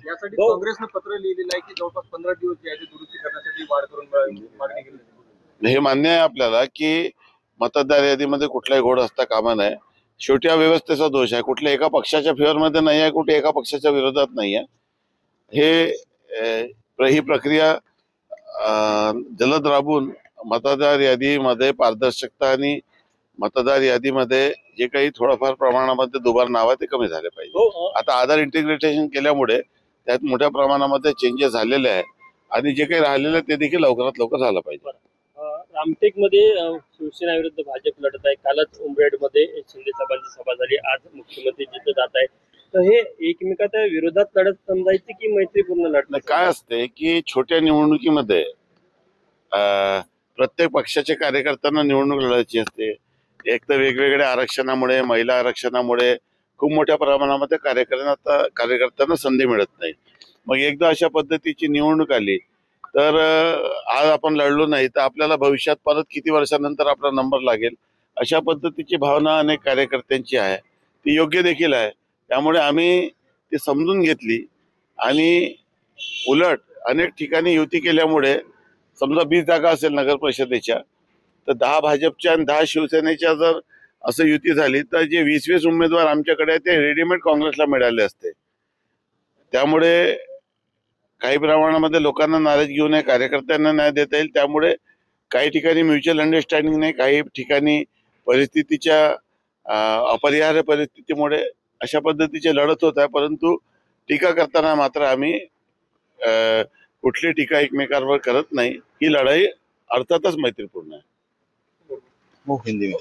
यासाठी काँग्रेसने पत्र लिहिलेलं आहे की जवळपास 15 दिवस जे आहे ते दुरुस्ती करण्यासाठी वाढ करून मागणी केली आहे. हे मान्य आहे आपल्याला की मतदार यादीमध्ये कुठलाही घोळ असता कामा नये. शेवटी हा व्यवस्थेचा दोष आहे. कुठल्या एका पक्षाच्या फेवरमध्ये नाही आहे, कुठे एका पक्षाच्या विरोधात नाही आहे. ही प्रक्रिया जलद राबून मतदार यादीमध्ये पारदर्शकता आणि मतदार यादीमध्ये जे काही थोडंफार प्रमाणामध्ये दुबार नाव आहे ते कमी झाले पाहिजे. आता आधार इंटिग्रेटेशन केल्यामुळे त्यात मोठ्या प्रमाणामध्ये चेंजेस झालेले आहे आणि जे काही राहिलेलं ते देखील लवकरात लवकर झालं पाहिजे. रामटेकमध्ये शिवसेना विरुद्ध भाजप लढत आहे. कालच उमरेडमध्ये शिंदे साहेबांची सभा झाली. आज मुख्यमंत्री जिथे जात आहे, तर हे एकमेकाच्या विरोधात लढत समजायची की मैत्रीपूर्ण लढत? काय असते की छोट्या निवडणुकीमध्ये प्रत्येक पक्षाच्या कार्यकर्त्यांना निवडणूक लढायची असते. एक तर वेगवेगळ्या आरक्षणामुळे, महिला आरक्षणामुळे खूप मोठ्या प्रमाणामध्ये कार्यकर्त्यांना संधी मिळत नाही. मग एकदा अशा पद्धतीची निवडणूक आली तर आज आपण लढलो नाही तर आपल्याला भविष्यात परत किती वर्षानंतर आपला नंबर लागेल, अशा पद्धतीची भावना अनेक कार्यकर्त्यांची आहे. ती योग्य देखील आहे. त्यामुळे आम्ही ती समजून घेतली आणि उलट अनेक ठिकाणी युती केल्यामुळे समजा 20 जागा असेल नगर परिषदेच्या तर 10 भाजपच्या आणि 10 शिवसेनेच्या जर असं युती झाली तर जे 20-20 उमेदवार आमच्याकडे आहेत ते रेडीमेड काँग्रेसला मिळाले असते. त्यामुळे काही प्रमाणामध्ये लोकांना नाराज घेऊ नये, कार्यकर्त्यांना न्याय देता येईल. त्यामुळे काही ठिकाणी म्युच्युअल अंडरस्टँडिंग नाही, काही ठिकाणी परिस्थितीच्या अपरिहार्य परिस्थितीमुळे अशा पद्धतीचे लढत होत आहे. परंतु टीका करताना मात्र आम्ही कुठली टीका एकमेकांवर करत नाही. ही लढाई अर्थातच मैत्रीपूर्ण आहे. हिंदी में